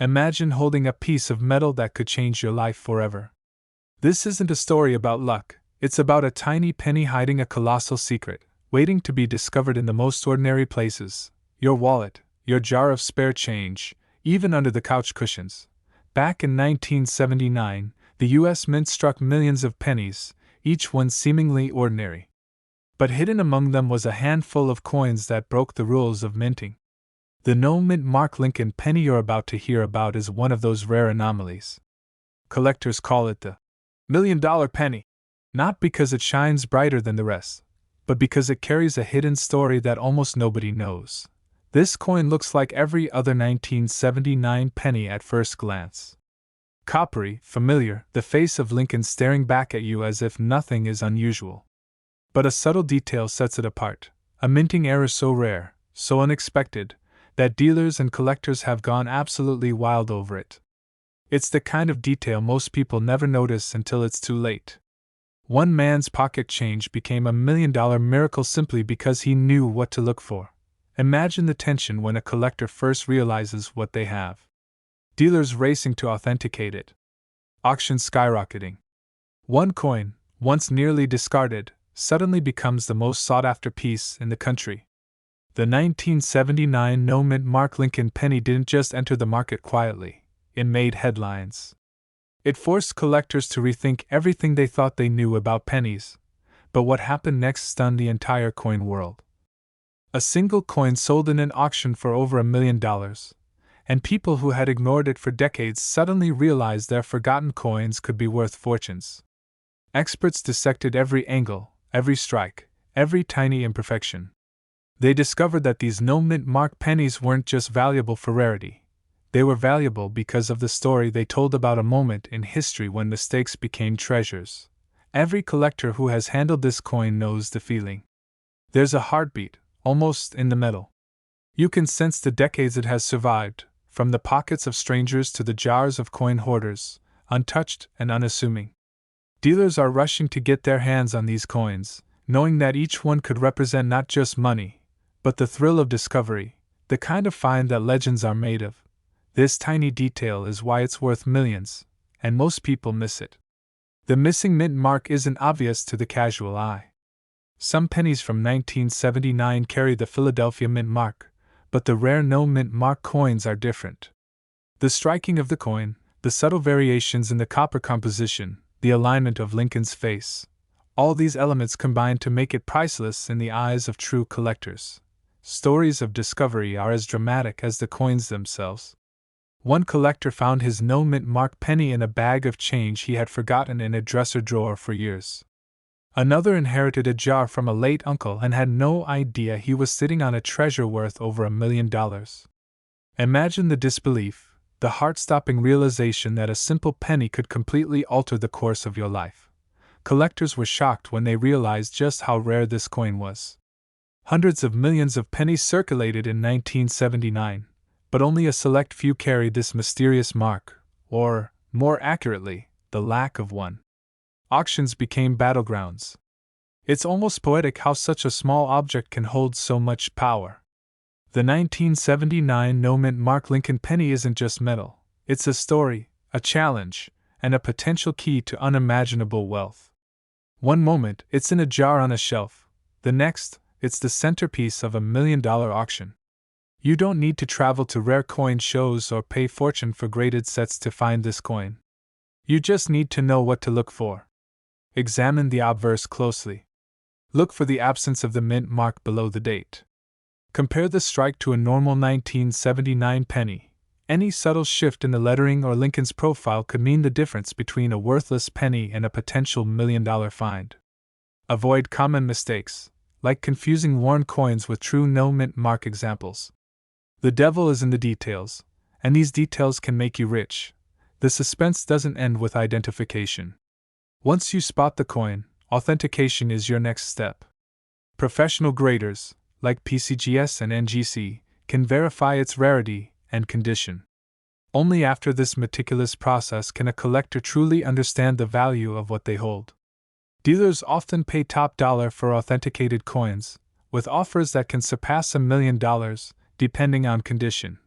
Imagine holding a piece of metal that could change your life forever. This isn't a story about luck, it's about a tiny penny hiding a colossal secret, waiting to be discovered in the most ordinary places: your wallet, your jar of spare change, even under the couch cushions. Back in 1979, the US Mint struck millions of pennies, each one seemingly ordinary. But hidden among them was a handful of coins that broke the rules of minting. The no-mint Mark Lincoln penny you're about to hear about is one of those rare anomalies. Collectors call it the $1 million penny, not because it shines brighter than the rest, but because it carries a hidden story that almost nobody knows. This coin looks like every other 1979 penny at first glance. Coppery, familiar, the face of Lincoln staring back at you as if nothing is unusual. But a subtle detail sets it apart, a minting error so rare, so unexpected, that dealers and collectors have gone absolutely wild over it. It's the kind of detail most people never notice until it's too late. One man's pocket change became a $1 million miracle simply because he knew what to look for. Imagine the tension when a collector first realizes what they have. Dealers racing to authenticate it. Auctions skyrocketing. One coin, once nearly discarded, suddenly becomes the most sought-after piece in the country. The 1979 no-mint Mark Lincoln penny didn't just enter the market quietly, it made headlines. It forced collectors to rethink everything they thought they knew about pennies, but what happened next stunned the entire coin world. A single coin sold in an auction for over $1 million, and people who had ignored it for decades suddenly realized their forgotten coins could be worth fortunes. Experts dissected every angle, every strike, every tiny imperfection. They discovered that these no-mint Mark pennies weren't just valuable for rarity. They were valuable because of the story they told about a moment in history when mistakes became treasures. Every collector who has handled this coin knows the feeling. There's a heartbeat, almost in the metal. You can sense the decades it has survived, from the pockets of strangers to the jars of coin hoarders, untouched and unassuming. Dealers are rushing to get their hands on these coins, knowing that each one could represent not just money, but the thrill of discovery, the kind of find that legends are made of. This tiny detail is why it's worth millions, and most people miss it. The missing mint mark isn't obvious to the casual eye. Some pennies from 1979 carry the Philadelphia mint mark, but the rare no-mint mark coins are different. The striking of the coin, the subtle variations in the copper composition, the alignment of Lincoln's face, all these elements combine to make it priceless in the eyes of true collectors. Stories of discovery are as dramatic as the coins themselves. One collector found his no-mint Mark penny in a bag of change he had forgotten in a dresser drawer for years. Another inherited a jar from a late uncle and had no idea he was sitting on a treasure worth over $1 million. Imagine the disbelief, the heart-stopping realization that a simple penny could completely alter the course of your life. Collectors were shocked when they realized just how rare this coin was. Hundreds of millions of pennies circulated in 1979, but only a select few carried this mysterious mark, or, more accurately, the lack of one. Auctions became battlegrounds. It's almost poetic how such a small object can hold so much power. The 1979 no-mint Mark Lincoln penny isn't just metal, it's a story, a challenge, and a potential key to unimaginable wealth. One moment, it's in a jar on a shelf. The next, it's the centerpiece of $1 million auction. You don't need to travel to rare coin shows or pay fortune for graded sets to find this coin. You just need to know what to look for. Examine the obverse closely. Look for the absence of the mint mark below the date. Compare the strike to a normal 1979 penny. Any subtle shift in the lettering or Lincoln's profile could mean the difference between a worthless penny and a potential $1 million find. Avoid common mistakes, like confusing worn coins with true no-mint mark examples. The devil is in the details, and these details can make you rich. The suspense doesn't end with identification. Once you spot the coin, authentication is your next step. Professional graders, like PCGS and NGC, can verify its rarity and condition. Only after this meticulous process can a collector truly understand the value of what they hold. Dealers often pay top dollar for authenticated coins, with offers that can surpass $1 million, depending on condition.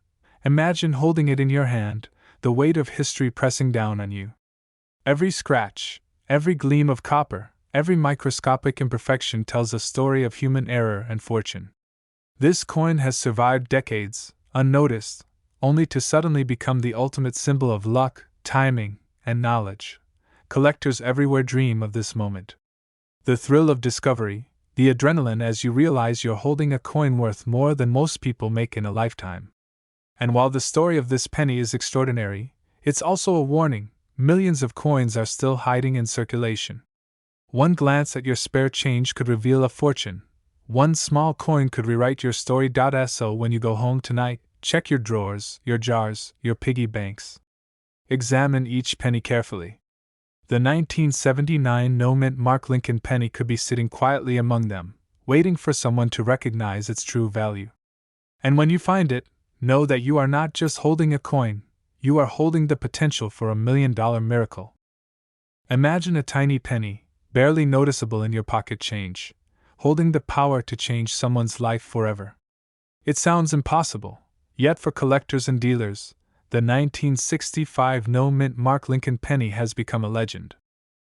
Imagine holding it in your hand, the weight of history pressing down on you. Every scratch, every gleam of copper, every microscopic imperfection tells a story of human error and fortune. This coin has survived decades, unnoticed, only to suddenly become the ultimate symbol of luck, timing, and knowledge. Collectors everywhere dream of this moment. The thrill of discovery, the adrenaline as you realize you're holding a coin worth more than most people make in a lifetime. And while the story of this penny is extraordinary, it's also a warning: millions of coins are still hiding in circulation. One glance at your spare change could reveal a fortune. One small coin could rewrite your story. So when you go home tonight, check your drawers, your jars, your piggy banks. Examine each penny carefully. The 1979 no-mint Mark Lincoln penny could be sitting quietly among them, waiting for someone to recognize its true value. And when you find it, know that you are not just holding a coin, you are holding the potential for $1 million miracle. Imagine a tiny penny, barely noticeable in your pocket change, holding the power to change someone's life forever. It sounds impossible, yet for collectors and dealers, the 1965 no-mint Mark Lincoln penny has become a legend.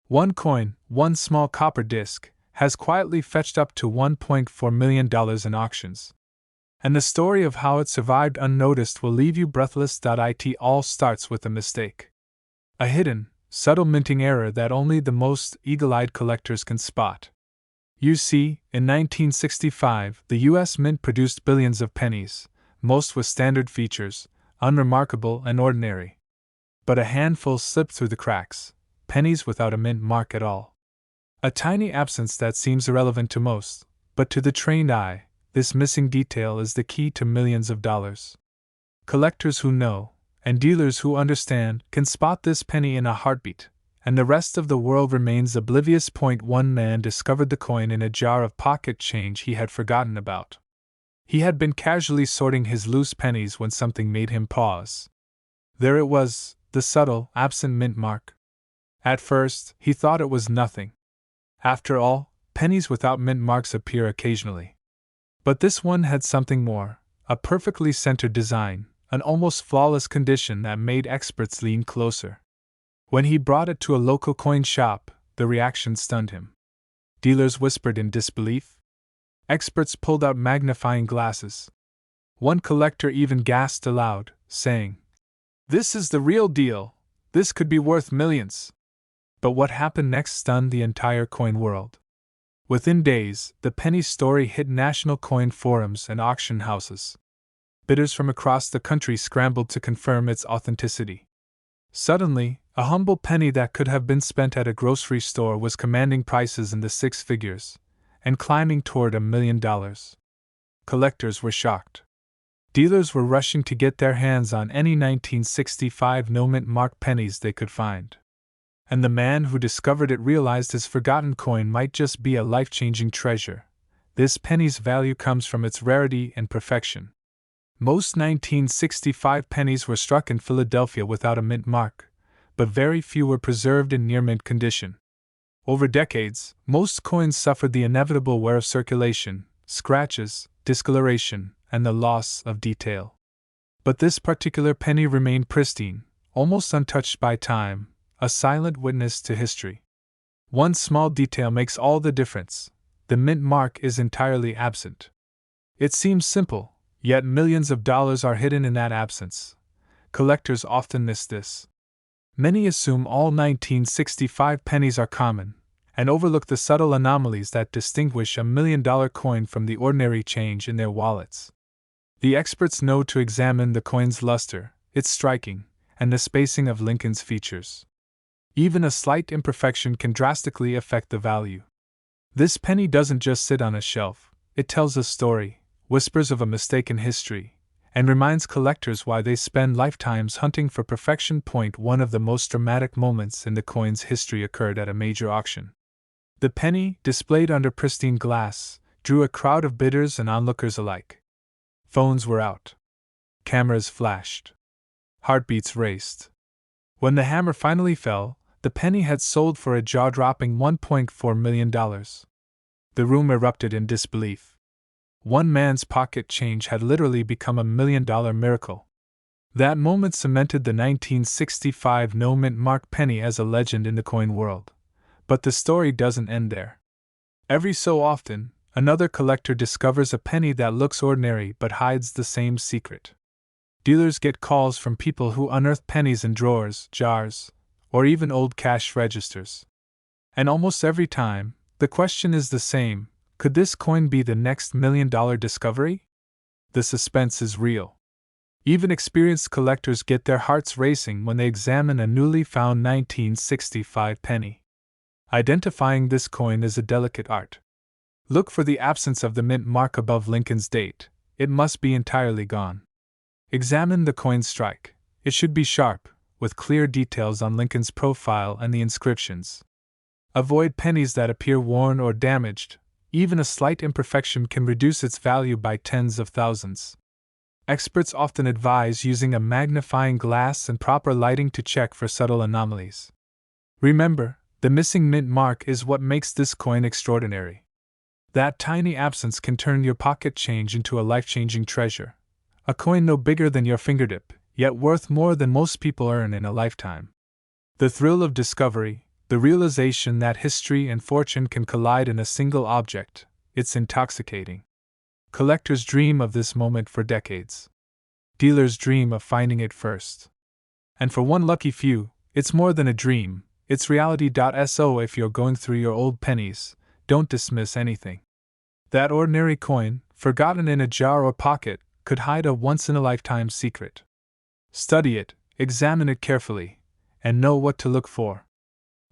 One coin, one small copper disc, has quietly fetched up to $1.4 million in auctions. And the story of how it survived unnoticed will leave you breathless. It all starts with a mistake. A hidden, subtle minting error that only the most eagle-eyed collectors can spot. You see, in 1965, the U.S. Mint produced billions of pennies, most with standard features, unremarkable and ordinary. But a handful slipped through the cracks, pennies without a mint mark at all. A tiny absence that seems irrelevant to most, but to the trained eye, this missing detail is the key to millions of dollars. Collectors who know, and dealers who understand, can spot this penny in a heartbeat, and the rest of the world remains oblivious. One man discovered the coin in a jar of pocket change he had forgotten about. He had been casually sorting his loose pennies when something made him pause. There it was, the subtle, absent mint mark. At first, he thought it was nothing. After all, pennies without mint marks appear occasionally. But this one had something more, a perfectly centered design, an almost flawless condition that made experts lean closer. When he brought it to a local coin shop, the reaction stunned him. Dealers whispered in disbelief. Experts pulled out magnifying glasses. One collector even gasped aloud, saying, "This is the real deal. This could be worth millions." But what happened next stunned the entire coin world. Within days, the penny story hit national coin forums and auction houses. Bidders from across the country scrambled to confirm its authenticity. Suddenly, a humble penny that could have been spent at a grocery store was commanding prices in the six figures, and climbing toward $1 million. Collectors were shocked. Dealers were rushing to get their hands on any 1965 no-mint mark pennies they could find. And the man who discovered it realized his forgotten coin might just be a life-changing treasure. This penny's value comes from its rarity and perfection. Most 1965 pennies were struck in Philadelphia without a mint mark, but very few were preserved in near-mint condition. Over decades, most coins suffered the inevitable wear of circulation, scratches, discoloration, and the loss of detail. But this particular penny remained pristine, almost untouched by time, a silent witness to history. One small detail makes all the difference: the mint mark is entirely absent. It seems simple, yet millions of dollars are hidden in that absence. Collectors often miss this. Many assume all 1965 pennies are common, and overlook the subtle anomalies that distinguish $1 million coin from the ordinary change in their wallets. The experts know to examine the coin's luster, its striking, and the spacing of Lincoln's features. Even a slight imperfection can drastically affect the value. This penny doesn't just sit on a shelf, it tells a story, whispers of a mistaken history, and reminds collectors why they spend lifetimes hunting for perfection. One of the most dramatic moments in the coin's history occurred at a major auction. The penny, displayed under pristine glass, drew a crowd of bidders and onlookers alike. Phones were out. Cameras flashed. Heartbeats raced. When the hammer finally fell, the penny had sold for a jaw-dropping $1.4 million. The room erupted in disbelief. One man's pocket change had literally become $1 million miracle. That moment cemented the 1965 no-mint mark penny as a legend in the coin world. But the story doesn't end there. Every so often, another collector discovers a penny that looks ordinary but hides the same secret. Dealers get calls from people who unearth pennies in drawers, jars, or even old cash registers. And almost every time, the question is the same: could this coin be the next $1 million discovery? The suspense is real. Even experienced collectors get their hearts racing when they examine a newly found 1965 penny. Identifying this coin is a delicate art. Look for the absence of the mint mark above Lincoln's date. It must be entirely gone. Examine the coin's strike. It should be sharp, with clear details on Lincoln's profile and the inscriptions. Avoid pennies that appear worn or damaged. Even a slight imperfection can reduce its value by tens of thousands. Experts often advise using a magnifying glass and proper lighting to check for subtle anomalies. Remember, the missing mint mark is what makes this coin extraordinary. That tiny absence can turn your pocket change into a life-changing treasure. A coin no bigger than your fingertip, yet worth more than most people earn in a lifetime. The thrill of discovery, the realization that history and fortune can collide in a single object, it's intoxicating. Collectors dream of this moment for decades. Dealers dream of finding it first. And for one lucky few, it's more than a dream, it's reality. So if you're going through your old pennies, don't dismiss anything. That ordinary coin, forgotten in a jar or pocket, could hide a once-in-a-lifetime secret. Study it, examine it carefully, and know what to look for.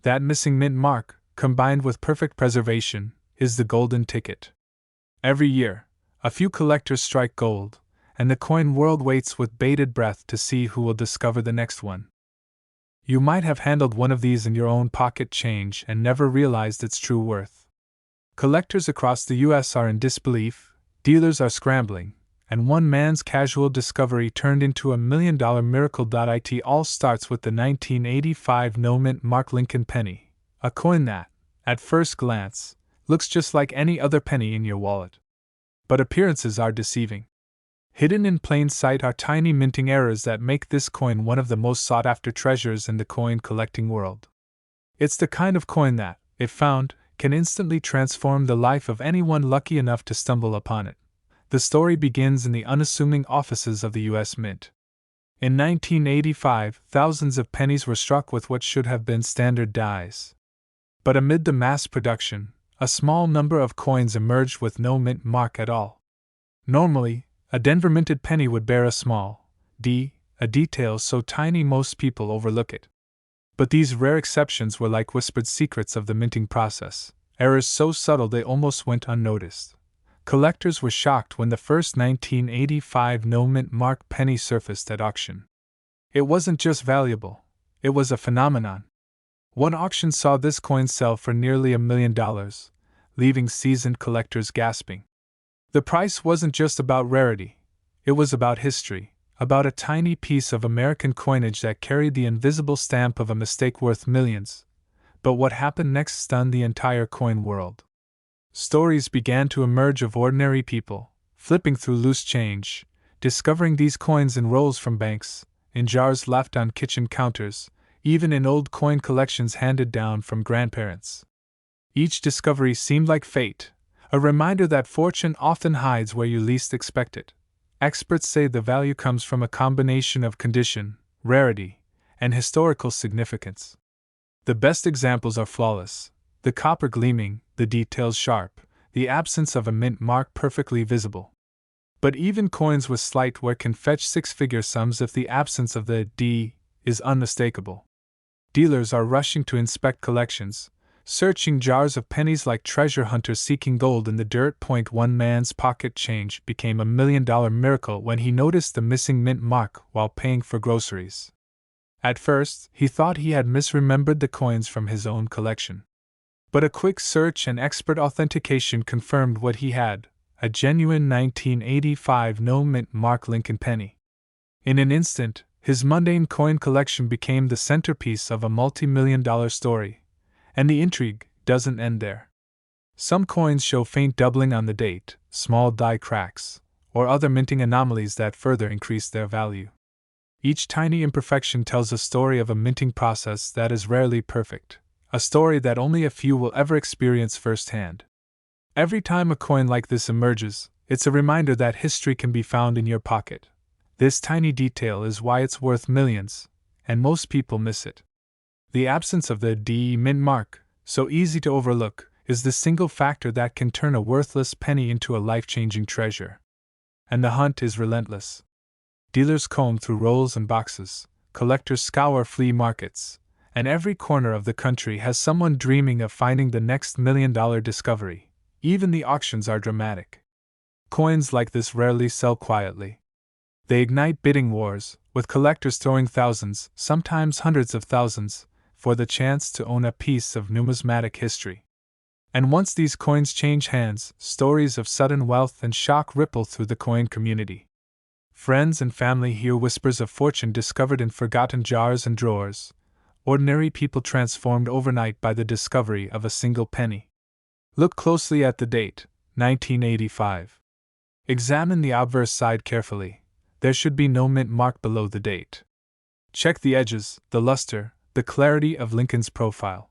That missing mint mark, combined with perfect preservation, is the golden ticket. Every year, a few collectors strike gold, and the coin world waits with bated breath to see who will discover the next one. You might have handled one of these in your own pocket change and never realized its true worth. Collectors across the U.S. are in disbelief, dealers are scrambling, and one man's casual discovery turned into a $1 million miracle. It all starts with the 1985 no-mint mark Lincoln penny, a coin that, at first glance, looks just like any other penny in your wallet. But appearances are deceiving. Hidden in plain sight are tiny minting errors that make this coin one of the most sought-after treasures in the coin collecting world. It's the kind of coin that, if found, can instantly transform the life of anyone lucky enough to stumble upon it. The story begins in the unassuming offices of the U.S. Mint. In 1985, thousands of pennies were struck with what should have been standard dies. But amid the mass production, a small number of coins emerged with no mint mark at all. Normally, a Denver minted penny would bear a small D, a detail so tiny most people overlook it. But these rare exceptions were like whispered secrets of the minting process, errors so subtle they almost went unnoticed. Collectors were shocked when the first 1985 no-mint mark penny surfaced at auction. It wasn't just valuable, it was a phenomenon. One auction saw this coin sell for nearly $1 million, leaving seasoned collectors gasping. The price wasn't just about rarity, it was about history, about a tiny piece of American coinage that carried the invisible stamp of a mistake worth millions. But what happened next stunned the entire coin world. Stories began to emerge of ordinary people, flipping through loose change, discovering these coins in rolls from banks, in jars left on kitchen counters, even in old coin collections handed down from grandparents. Each discovery seemed like fate, a reminder that fortune often hides where you least expect it. Experts say the value comes from a combination of condition, rarity, and historical significance. The best examples are flawless, the copper gleaming, the details sharp, the absence of a mint mark perfectly visible. But even coins with slight wear can fetch six-figure sums if the absence of the D is unmistakable. Dealers are rushing to inspect collections, searching jars of pennies like treasure hunters seeking gold in the dirt. One man's pocket change became $1 million miracle when he noticed the missing mint mark while paying for groceries. At first, he thought he had misremembered the coins from his own collection. But a quick search and expert authentication confirmed what he had, a genuine 1985 no-mint mark Lincoln penny. In an instant, his mundane coin collection became the centerpiece of a multi-million-dollar story. And the intrigue doesn't end there. Some coins show faint doubling on the date, small die cracks, or other minting anomalies that further increase their value. Each tiny imperfection tells a story of a minting process that is rarely perfect, a story that only a few will ever experience firsthand. Every time a coin like this emerges, it's a reminder that history can be found in your pocket. This tiny detail is why it's worth millions, and most people miss it. The absence of the D mint mark, so easy to overlook, is the single factor that can turn a worthless penny into a life-changing treasure. And the hunt is relentless. Dealers comb through rolls and boxes, collectors scour flea markets, and every corner of the country has someone dreaming of finding the next million-dollar discovery. Even the auctions are dramatic. Coins like this rarely sell quietly. They ignite bidding wars, with collectors throwing thousands, sometimes hundreds of thousands, for the chance to own a piece of numismatic history. And once these coins change hands, stories of sudden wealth and shock ripple through the coin community. Friends and family hear whispers of fortune discovered in forgotten jars and drawers, ordinary people transformed overnight by the discovery of a single penny. Look closely at the date, 1985. Examine the obverse side carefully. There should be no mint mark below the date. Check the edges, the luster, the clarity of Lincoln's profile.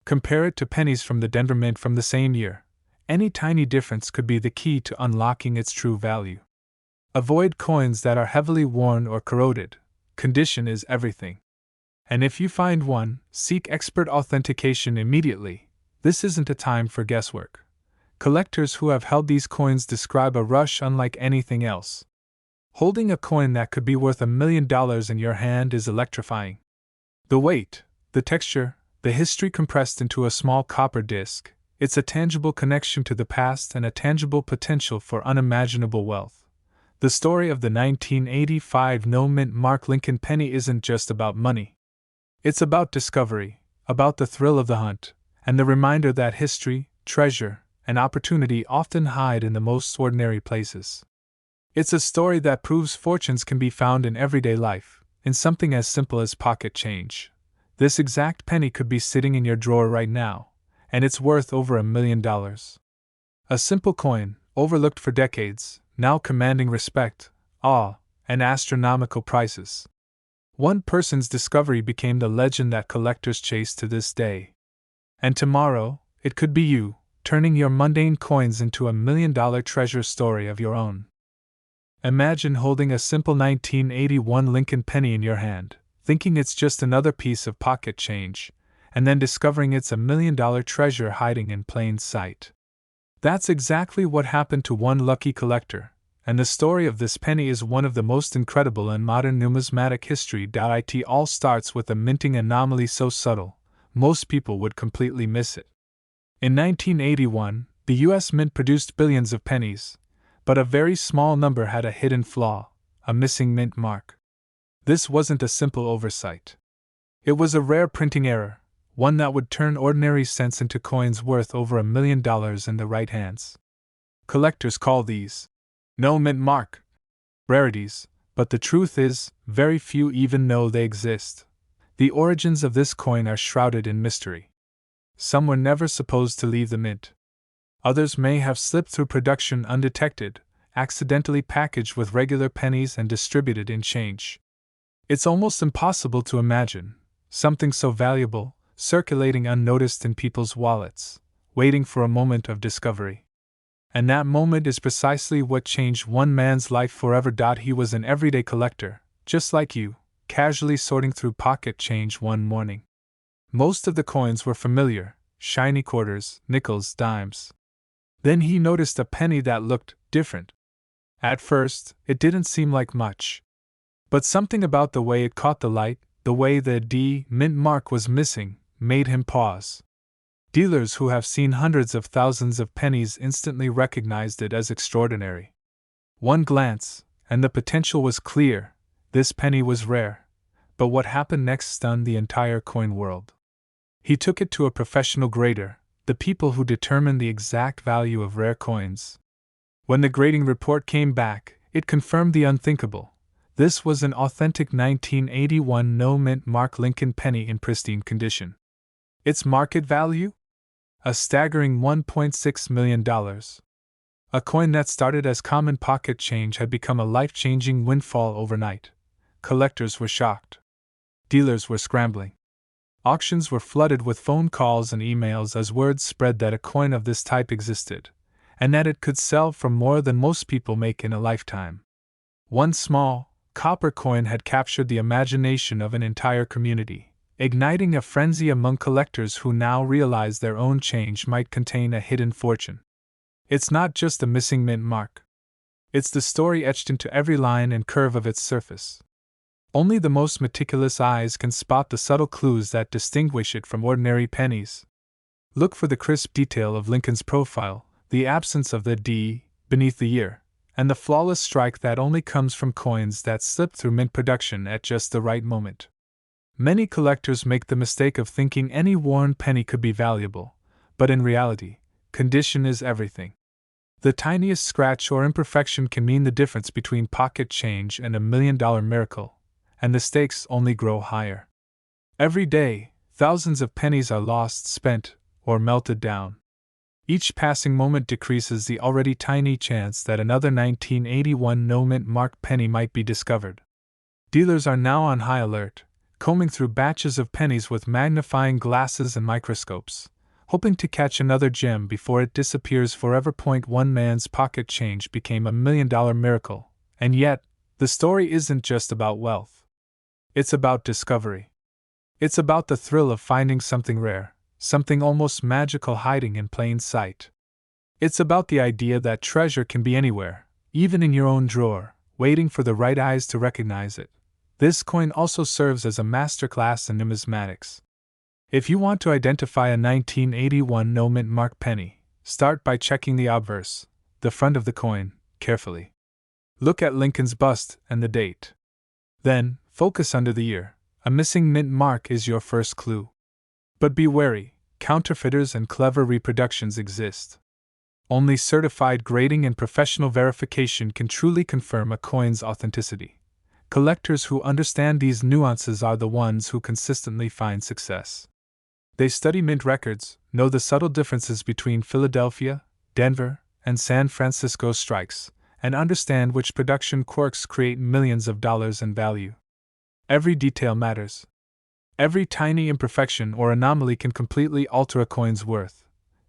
Compare it to pennies from the Denver Mint from the same year. Any tiny difference could be the key to unlocking its true value. Avoid coins that are heavily worn or corroded. Condition is everything. And if you find one, seek expert authentication immediately. This isn't a time for guesswork. Collectors who have held these coins describe a rush unlike anything else. Holding a coin that could be worth $1 million in your hand is electrifying. The weight, the texture, the history compressed into a small copper disc, it's a tangible connection to the past and a tangible potential for unimaginable wealth. The story of the 1985 no-mint mark Lincoln penny isn't just about money. It's about discovery, about the thrill of the hunt, and the reminder that history, treasure, and opportunity often hide in the most ordinary places. It's a story that proves fortunes can be found in everyday life, in something as simple as pocket change. This exact penny could be sitting in your drawer right now, and it's worth over $1 million. A simple coin, overlooked for decades, now commanding respect, awe, and astronomical prices. One person's discovery became the legend that collectors chase to this day. And tomorrow, it could be you, turning your mundane coins into $1 million treasure story of your own. Imagine holding a simple 1981 Lincoln penny in your hand, thinking it's just another piece of pocket change, and then discovering it's $1 million treasure hiding in plain sight. That's exactly what happened to one lucky collector, and the story of this penny is one of the most incredible in modern numismatic history. It all starts with a minting anomaly so subtle, most people would completely miss it. In 1981, the U.S. Mint produced billions of pennies, but a very small number had a hidden flaw, a missing mint mark. This wasn't a simple oversight. It was a rare printing error, one that would turn ordinary cents into coins worth over $1 million in the right hands. Collectors call these no mint mark rarities, but the truth is, very few even know they exist. The origins of this coin are shrouded in mystery. Some were never supposed to leave the mint. Others may have slipped through production undetected, accidentally packaged with regular pennies and distributed in change. It's almost impossible to imagine something so valuable circulating unnoticed in people's wallets, waiting for a moment of discovery. And that moment is precisely what changed one man's life forever. He was an everyday collector, just like you, casually sorting through pocket change one morning. Most of the coins were familiar, shiny quarters, nickels, dimes. Then he noticed a penny that looked different. At first, it didn't seem like much. But something about the way it caught the light, the way the D mint mark was missing, made him pause. Dealers who have seen hundreds of thousands of pennies instantly recognized it as extraordinary. One glance, and the potential was clear. This penny was rare. But what happened next stunned the entire coin world. He took it to a professional grader, the people who determine the exact value of rare coins. When the grading report came back, it confirmed the unthinkable. This was an authentic 1981 no-mint mark Lincoln penny in pristine condition. Its market value? A staggering $1.6 million. A coin that started as common pocket change had become a life-changing windfall overnight. collectors were shocked. Dealers were scrambling. Auctions were flooded with phone calls and emails as word spread that a coin of this type existed, and that it could sell for more than most people make in a lifetime. One small, copper coin had captured the imagination of an entire community, igniting a frenzy among collectors who now realized their own change might contain a hidden fortune. It's not just a missing mint mark. It's the story etched into every line and curve of its surface. Only the most meticulous eyes can spot the subtle clues that distinguish it from ordinary pennies. Look for the crisp detail of Lincoln's profile, the absence of the D beneath the year, and the flawless strike that only comes from coins that slip through mint production at just the right moment. Many collectors make the mistake of thinking any worn penny could be valuable, but in reality, condition is everything. The tiniest scratch or imperfection can mean the difference between pocket change and $1 million miracle, and the stakes only grow higher. Every day, thousands of pennies are lost, spent, or melted down. Each passing moment decreases the already tiny chance that another 1981 no-mint mark penny might be discovered. Dealers are now on high alert, combing through batches of pennies with magnifying glasses and microscopes, hoping to catch another gem before it disappears forever. One man's pocket change became $1 million miracle, and yet, the story isn't just about wealth. It's about discovery. It's about the thrill of finding something rare, something almost magical hiding in plain sight. It's about the idea that treasure can be anywhere, even in your own drawer, waiting for the right eyes to recognize it. This coin also serves as a masterclass in numismatics. If you want to identify a 1981 no-mint mark penny, start by checking the obverse, the front of the coin, carefully. Look at Lincoln's bust and the date. Then, focus under the year. A missing mint mark is your first clue. But be wary, counterfeiters and clever reproductions exist. Only certified grading and professional verification can truly confirm a coin's authenticity. Collectors who understand these nuances are the ones who consistently find success. They study mint records, know the subtle differences between Philadelphia, Denver, and San Francisco strikes, and understand which production quirks create millions of dollars in value. Every detail matters. Every tiny imperfection or anomaly can completely alter a coin's worth.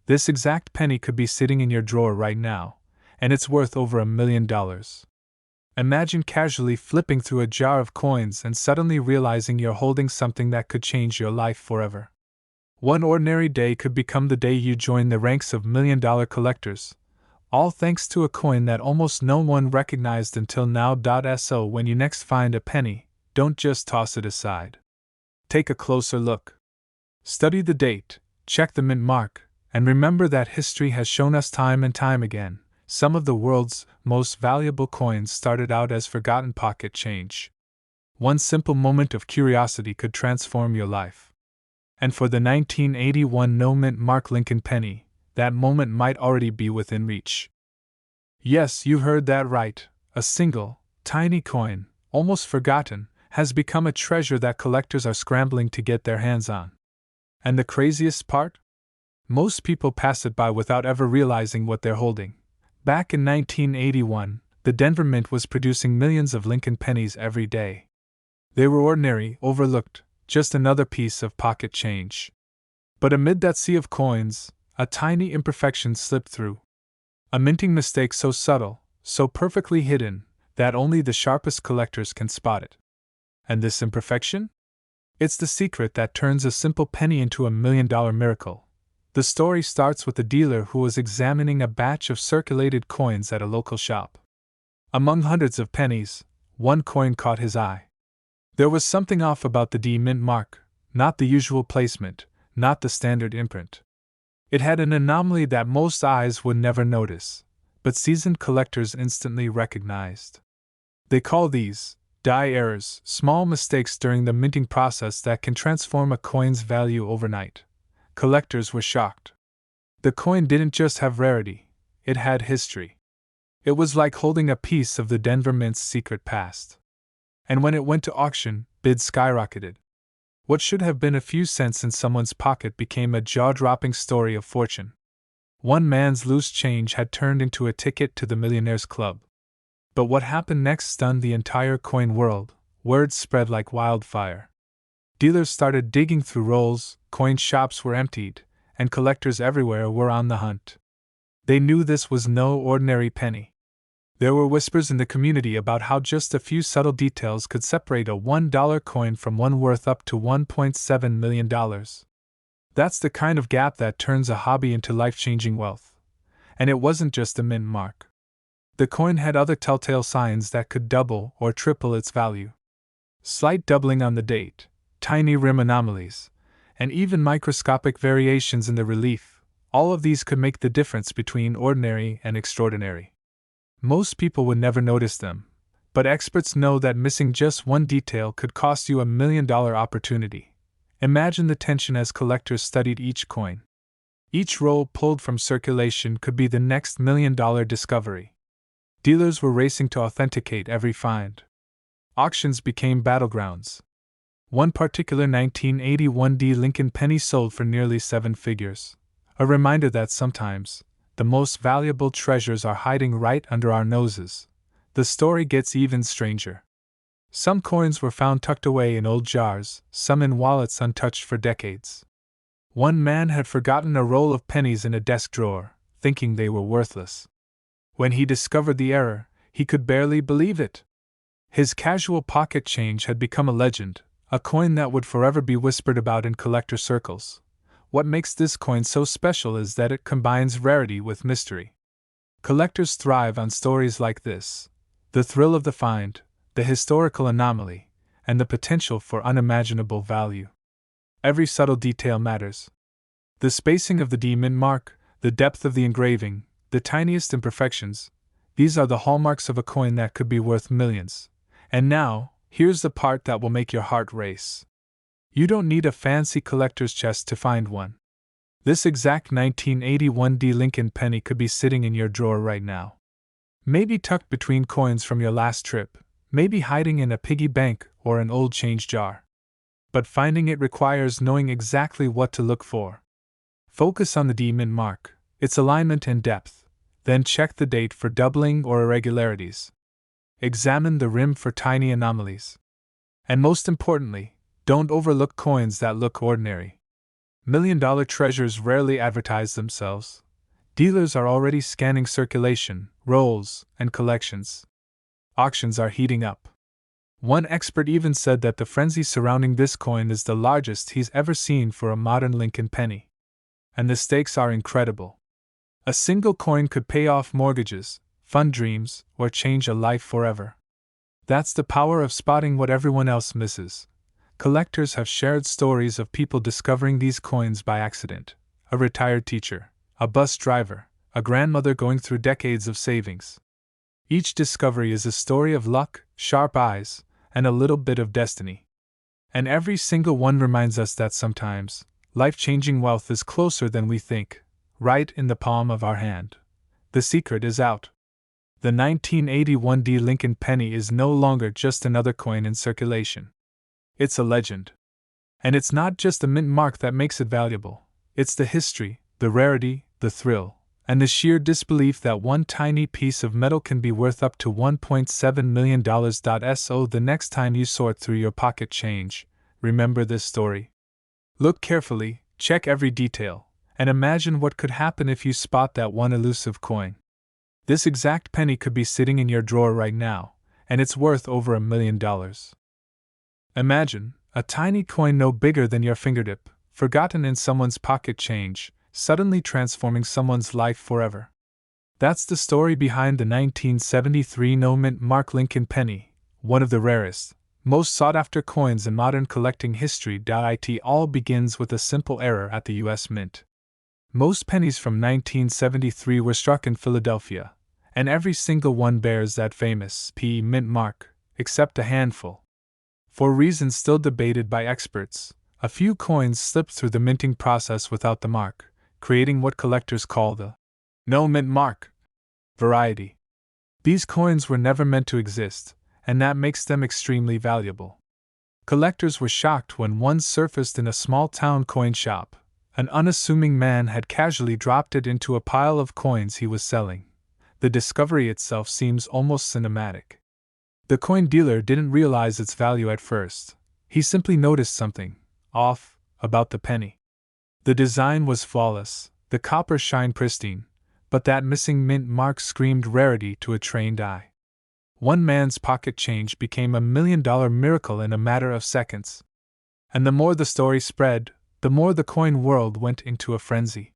This exact penny could be sitting in your drawer right now, and it's worth over $1 million. Imagine casually flipping through a jar of coins and suddenly realizing you're holding something that could change your life forever. One ordinary day could become the day you join the ranks of $1 million collectors, all thanks to a coin that almost no one recognized until now. So when you next find a penny, don't just toss it aside. Take a closer look. Study the date, check the mint mark, and remember that history has shown us time and time again, some of the world's most valuable coins started out as forgotten pocket change. One simple moment of curiosity could transform your life. And for the 1981 no-mint mark Lincoln penny, that moment might already be within reach. Yes, you heard that right. A single, tiny coin, almost forgotten, has become a treasure that collectors are scrambling to get their hands on. And the craziest part? Most people pass it by without ever realizing what they're holding. Back in 1981, the Denver Mint was producing millions of Lincoln pennies every day. They were ordinary, overlooked, just another piece of pocket change. But amid that sea of coins, a tiny imperfection slipped through. A minting mistake so subtle, so perfectly hidden, that only the sharpest collectors can spot it. And this imperfection? It's the secret that turns a simple penny into $1 million miracle. The story starts with a dealer who was examining a batch of circulated coins at a local shop. Among hundreds of pennies, one coin caught his eye. There was something off about the D mint mark, not the usual placement, not the standard imprint. It had an anomaly that most eyes would never notice, but seasoned collectors instantly recognized. They call these die errors, small mistakes during the minting process that can transform a coin's value overnight. Collectors were shocked. The coin didn't just have rarity, it had history. It was like holding a piece of the Denver Mint's secret past. And when it went to auction, bids skyrocketed. What should have been a few cents in someone's pocket became a jaw-dropping story of fortune. One man's loose change had turned into a ticket to the Millionaire's Club. But what happened next stunned the entire coin world. word spread like wildfire. Dealers started digging through rolls, coin shops were emptied, and collectors everywhere were on the hunt. They knew this was no ordinary penny. There were whispers in the community about how just a few subtle details could separate a $1 coin from one worth up to $1.7 million. That's the kind of gap that turns a hobby into life-changing wealth. And it wasn't just a mint mark. The coin had other telltale signs that could double or triple its value. Slight doubling on the date, tiny rim anomalies, and even microscopic variations in the relief, all of these could make the difference between ordinary and extraordinary. Most people would never notice them, but experts know that missing just one detail could cost you $1 million opportunity. Imagine the tension as collectors studied each coin. Each roll pulled from circulation could be the next $1 million discovery. Dealers were racing to authenticate every find. Auctions became battlegrounds. One particular 1981 D Lincoln penny sold for nearly 7 figures. A reminder that sometimes, the most valuable treasures are hiding right under our noses. The story gets even stranger. Some coins were found tucked away in old jars, some in wallets untouched for decades. One man had forgotten a roll of pennies in a desk drawer, thinking they were worthless. When he discovered the error, he could barely believe it. His casual pocket change had become a legend, a coin that would forever be whispered about in collector circles. What makes this coin so special is that it combines rarity with mystery. Collectors thrive on stories like this: the thrill of the find, the historical anomaly, and the potential for unimaginable value. Every subtle detail matters. The spacing of the D mint mark, the depth of the engraving, the tiniest imperfections, these are the hallmarks of a coin that could be worth millions. And now, here's the part that will make your heart race. You don't need a fancy collector's chest to find one. This exact 1981 D Lincoln penny could be sitting in your drawer right now. Maybe tucked between coins from your last trip, maybe hiding in a piggy bank or an old change jar. But finding it requires knowing exactly what to look for. Focus on the D mint mark, its alignment and depth, then check the date for doubling or irregularities. Examine the rim for tiny anomalies. And most importantly, don't overlook coins that look ordinary. $1 million treasures rarely advertise themselves. Dealers are already scanning circulation, rolls, and collections. Auctions are heating up. One expert even said that the frenzy surrounding this coin is the largest he's ever seen for a modern Lincoln penny. And the stakes are incredible. A single coin could pay off mortgages, fund dreams, or change a life forever. That's the power of spotting what everyone else misses. Collectors have shared stories of people discovering these coins by accident: a retired teacher, a bus driver, a grandmother going through decades of savings. Each discovery is a story of luck, sharp eyes, and a little bit of destiny. And every single one reminds us that sometimes, life-changing wealth is closer than we think, right in the palm of our hand. The secret is out. The 1981 D Lincoln penny is no longer just another coin in circulation. It's a legend. And it's not just the mint mark that makes it valuable. It's the history, the rarity, the thrill, and the sheer disbelief that one tiny piece of metal can be worth up to $1.7 million. So the next time you sort through your pocket change, remember this story. Look carefully, check every detail, and imagine what could happen if you spot that one elusive coin. This exact penny could be sitting in your drawer right now, and it's worth over $1 million. Imagine a tiny coin no bigger than your fingertip, forgotten in someone's pocket change, suddenly transforming someone's life forever. That's the story behind the 1973 no mint mark Lincoln penny, one of the rarest, most sought-after coins in modern collecting history. It all begins with a simple error at the U.S. Mint. Most pennies from 1973 were struck in Philadelphia, and every single one bears that famous P mint mark, except a handful. For reasons still debated by experts, a few coins slipped through the minting process without the mark, creating what collectors call the no mint mark variety. These coins were never meant to exist, and that makes them extremely valuable. Collectors were shocked when one surfaced in a small-town coin shop. An unassuming man had casually dropped it into a pile of coins he was selling. The discovery itself seems almost cinematic. The coin dealer didn't realize its value at first. He simply noticed something off about the penny. The design was flawless, the copper shine pristine, but that missing mint mark screamed rarity to a trained eye. One man's pocket change became $1 million miracle in a matter of seconds. And the more the story spread, the more the coin world went into a frenzy.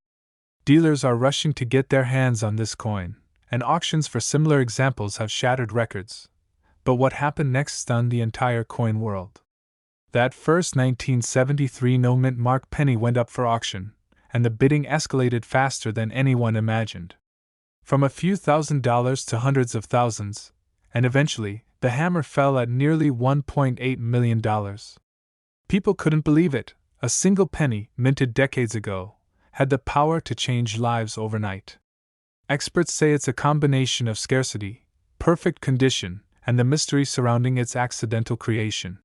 Dealers are rushing to get their hands on this coin, and auctions for similar examples have shattered records. But what happened next stunned the entire coin world. That first 1973 no-mint mark penny went up for auction, and the bidding escalated faster than anyone imagined. From a few $1,000s to hundreds of thousands, and eventually, the hammer fell at nearly $1.8 million. People couldn't believe it. A single penny, minted decades ago, had the power to change lives overnight. Experts say it's a combination of scarcity, perfect condition, and the mystery surrounding its accidental creation.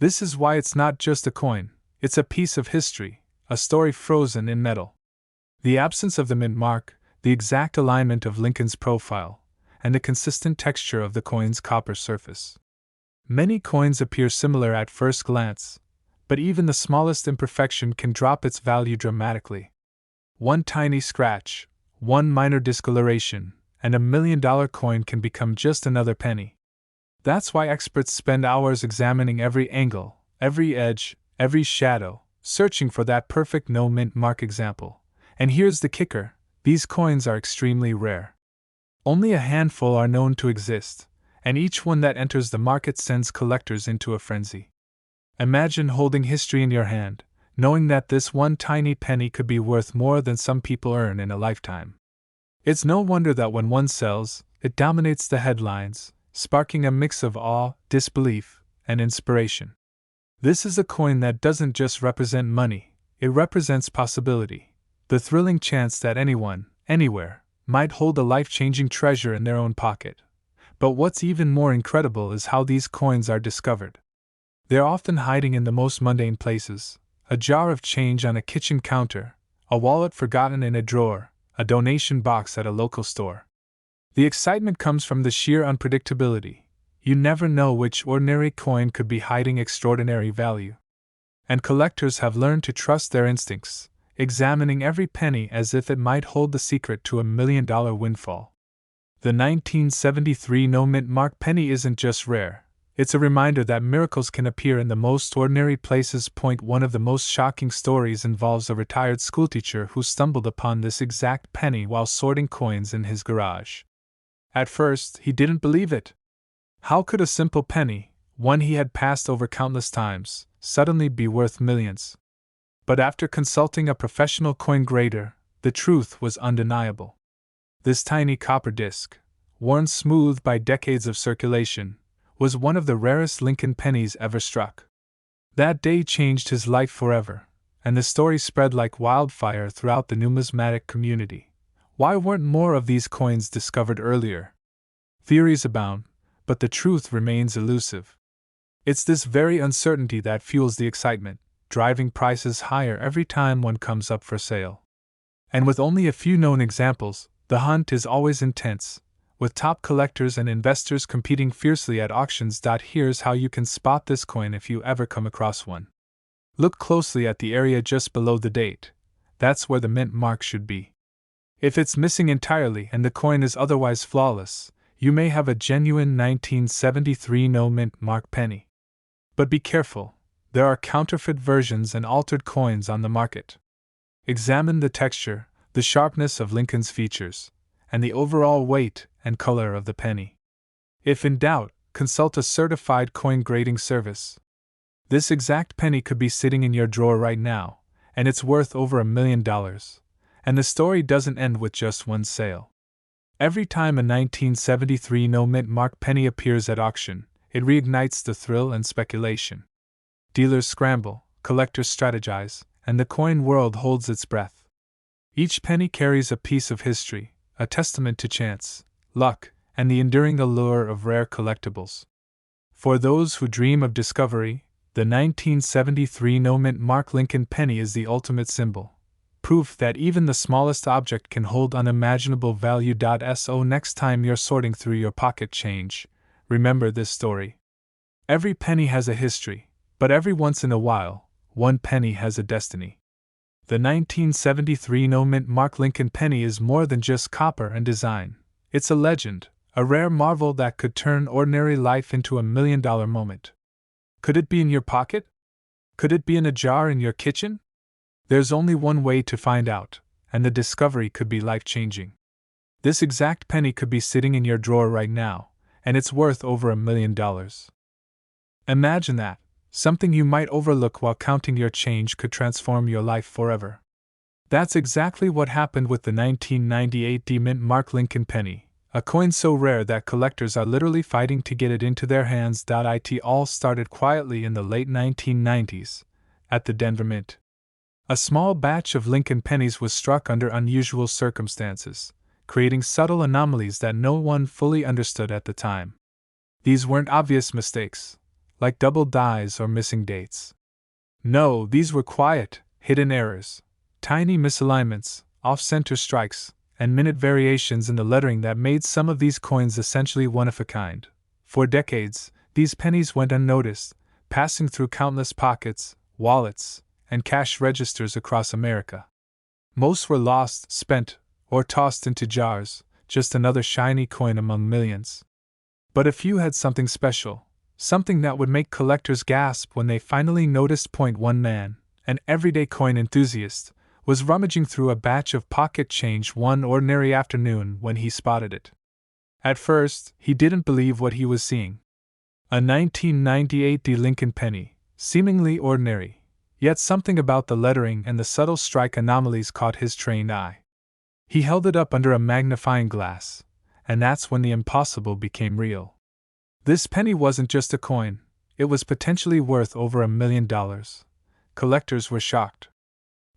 This is why it's not just a coin, it's a piece of history, a story frozen in metal. The absence of the mint mark, the exact alignment of Lincoln's profile, and the consistent texture of the coin's copper surface. Many coins appear similar at first glance, but even the smallest imperfection can drop its value dramatically. One tiny scratch, one minor discoloration, and $1 million coin can become just another penny. That's why experts spend hours examining every angle, every edge, every shadow, searching for that perfect no-mint mark example. And here's the kicker: these coins are extremely rare. Only a handful are known to exist, and each one that enters the market sends collectors into a frenzy. Imagine holding history in your hand, knowing that this one tiny penny could be worth more than some people earn in a lifetime. It's no wonder that when one sells, it dominates the headlines, sparking a mix of awe, disbelief, and inspiration. This is a coin that doesn't just represent money, it represents possibility, the thrilling chance that anyone, anywhere, might hold a life-changing treasure in their own pocket. But what's even more incredible is how these coins are discovered. They're often hiding in the most mundane places: a jar of change on a kitchen counter, a wallet forgotten in a drawer, a donation box at a local store. The excitement comes from the sheer unpredictability. You never know which ordinary coin could be hiding extraordinary value. And collectors have learned to trust their instincts, examining every penny as if it might hold the secret to $1 million windfall. The 1973 no-mint mark penny isn't just rare, it's a reminder that miracles can appear in the most ordinary places. One of the most shocking stories involves a retired schoolteacher who stumbled upon this exact penny while sorting coins in his garage. At first, he didn't believe it. How could a simple penny, one he had passed over countless times, suddenly be worth millions? But after consulting a professional coin grader, the truth was undeniable. This tiny copper disc, worn smooth by decades of circulation, was one of the rarest Lincoln pennies ever struck. That day changed his life forever, and the story spread like wildfire throughout the numismatic community. Why weren't more of these coins discovered earlier? Theories abound, but the truth remains elusive. It's this very uncertainty that fuels the excitement, driving prices higher every time one comes up for sale. And with only a few known examples, the hunt is always intense, with top collectors and investors competing fiercely at auctions. Here's how you can spot this coin if you ever come across one. Look closely at the area just below the date. That's where the mint mark should be. If it's missing entirely and the coin is otherwise flawless, you may have a genuine 1973 no-mint mark penny. But be careful, there are counterfeit versions and altered coins on the market. Examine the texture, the sharpness of Lincoln's features, and the overall weight and color of the penny. If in doubt, consult a certified coin grading service. This exact penny could be sitting in your drawer right now, and it's worth over $1 million. And the story doesn't end with just one sale. Every time a 1973 no-mint mark penny appears at auction, it reignites the thrill and speculation. Dealers scramble, collectors strategize, and the coin world holds its breath. Each penny carries a piece of history, a testament to chance, luck, and the enduring allure of rare collectibles. For those who dream of discovery, the 1973 no-mint mark Lincoln penny is the ultimate symbol. Proof that even the smallest object can hold unimaginable value. So next time you're sorting through your pocket change, remember this story. Every penny has a history, but every once in a while, one penny has a destiny. The 1973 no-mint Mark Lincoln penny is more than just copper and design. It's a legend, a rare marvel that could turn ordinary life into a million-dollar moment. Could it be in your pocket? Could it be in a jar in your kitchen? There's only one way to find out, and the discovery could be life-changing. This exact penny could be sitting in your drawer right now, and it's worth over $1 million. Imagine that. Something you might overlook while counting your change could transform your life forever. That's exactly what happened with the 1998 D-Mint Mark Lincoln penny, a coin so rare that collectors are literally fighting to get it into their hands. It all started quietly in the late 1990s, at the Denver Mint. A small batch of Lincoln pennies was struck under unusual circumstances, creating subtle anomalies that no one fully understood at the time. These weren't obvious mistakes, like double dies or missing dates. No, these were quiet, hidden errors, tiny misalignments, off-center strikes, and minute variations in the lettering that made some of these coins essentially one-of-a-kind. For decades, these pennies went unnoticed, passing through countless pockets, wallets, and cash registers across America. Most were lost, spent, or tossed into jars, just another shiny coin among millions. But a few had something special, something that would make collectors gasp when they finally noticed. One man, an everyday coin enthusiast, was rummaging through a batch of pocket change one ordinary afternoon when he spotted it. At first, he didn't believe what he was seeing. A 1998 D. Lincoln penny, seemingly ordinary, yet something about the lettering and the subtle strike anomalies caught his trained eye. He held it up under a magnifying glass, and that's when the impossible became real. This penny wasn't just a coin, it was potentially worth over $1 million. Collectors were shocked.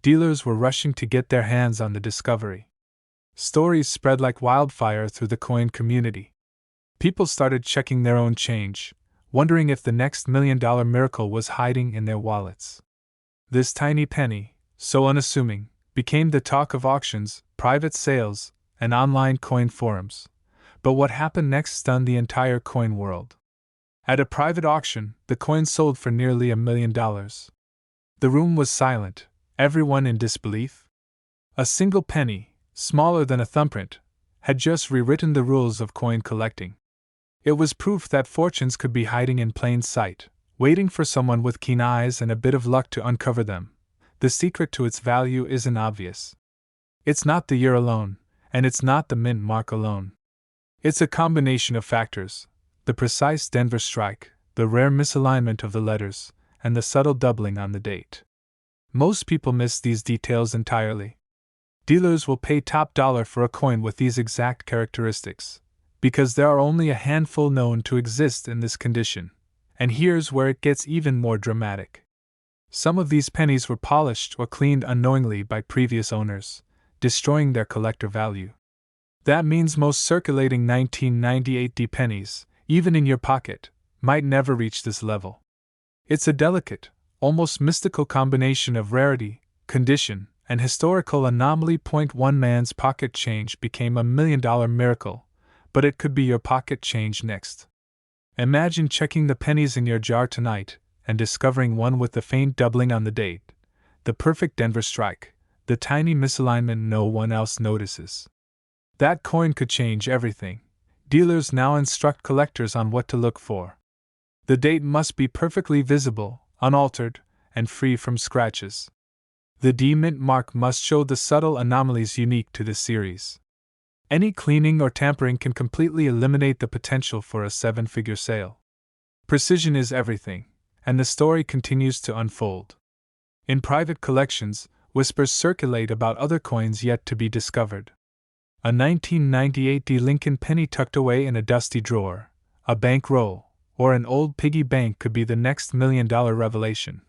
Dealers were rushing to get their hands on the discovery. Stories spread like wildfire through the coin community. People started checking their own change, wondering if the next $1 million miracle was hiding in their wallets. This tiny penny, so unassuming, became the talk of auctions, private sales, and online coin forums. But what happened next stunned the entire coin world. At a private auction, the coin sold for nearly $1 million. The room was silent, everyone in disbelief. A single penny, smaller than a thumbprint, had just rewritten the rules of coin collecting. It was proof that fortunes could be hiding in plain sight, waiting for someone with keen eyes and a bit of luck to uncover them. The secret to its value isn't obvious. It's not the year alone, and it's not the mint mark alone. It's a combination of factors: the precise Denver strike, the rare misalignment of the letters, and the subtle doubling on the date. Most people miss these details entirely. Dealers will pay top dollar for a coin with these exact characteristics, because there are only a handful known to exist in this condition. And here's where it gets even more dramatic. Some of these pennies were polished or cleaned unknowingly by previous owners, destroying their collector value. That means most circulating 1998 D pennies, even in your pocket, might never reach this level. It's a delicate, almost mystical combination of rarity, condition, and historical anomaly. One man's pocket change became $1 million miracle, but it could be your pocket change next. Imagine checking the pennies in your jar tonight and discovering one with the faint doubling on the date, the perfect Denver strike, the tiny misalignment no one else notices. That coin could change everything. Dealers now instruct collectors on what to look for. The date must be perfectly visible, unaltered, and free from scratches. The D-Mint mark must show the subtle anomalies unique to this series. Any cleaning or tampering can completely eliminate the potential for a seven-figure sale. Precision is everything, and the story continues to unfold. In private collections, whispers circulate about other coins yet to be discovered. A 1998 D. Lincoln penny tucked away in a dusty drawer, a bank roll, or an old piggy bank could be the next $1 million revelation.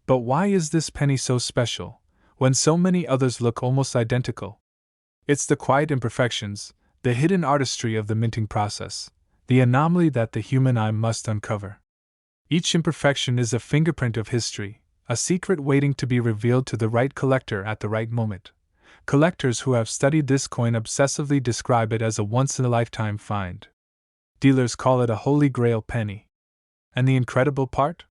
But why is this penny so special, when so many others look almost identical? It's the quiet imperfections, the hidden artistry of the minting process, the anomaly that the human eye must uncover. Each imperfection is a fingerprint of history, a secret waiting to be revealed to the right collector at the right moment. Collectors who have studied this coin obsessively describe it as a once-in-a-lifetime find. Dealers call it a holy grail penny. And the incredible part?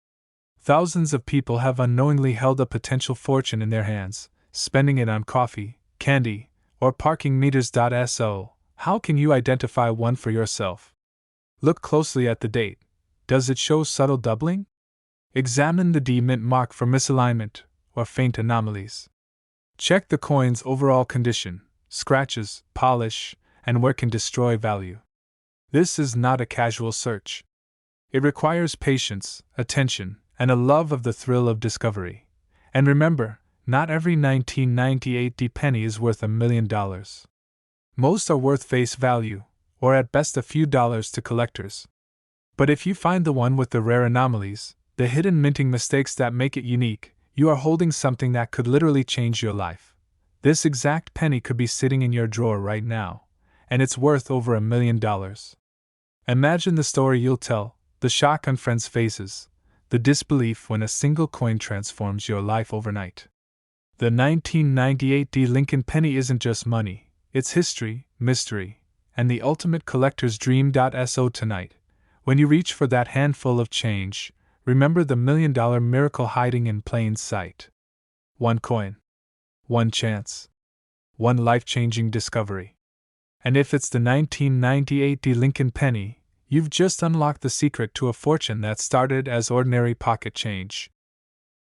Thousands of people have unknowingly held a potential fortune in their hands, spending it on coffee, candy, or parking meters. So, how can you identify one for yourself? Look closely at the date. Does it show subtle doubling? Examine the D mint mark for misalignment or faint anomalies. Check the coin's overall condition, scratches, polish, and wear can destroy value. This is not a casual search. It requires patience, attention, and a love of the thrill of discovery. And remember, not every 1998 D penny is worth $1 million. Most are worth face value, or at best a few dollars to collectors. But if you find the one with the rare anomalies, the hidden minting mistakes that make it unique, you are holding something that could literally change your life. This exact penny could be sitting in your drawer right now, and it's worth over $1 million. Imagine the story you'll tell, the shock on friends' faces, the disbelief when a single coin transforms your life overnight. The 1998 D Lincoln penny isn't just money, it's history, mystery, and the ultimate collector's dream. So tonight, when you reach for that handful of change, remember the $1 million miracle hiding in plain sight. One coin. One chance. One life-changing discovery. And if it's the 1998 D Lincoln penny, you've just unlocked the secret to a fortune that started as ordinary pocket change.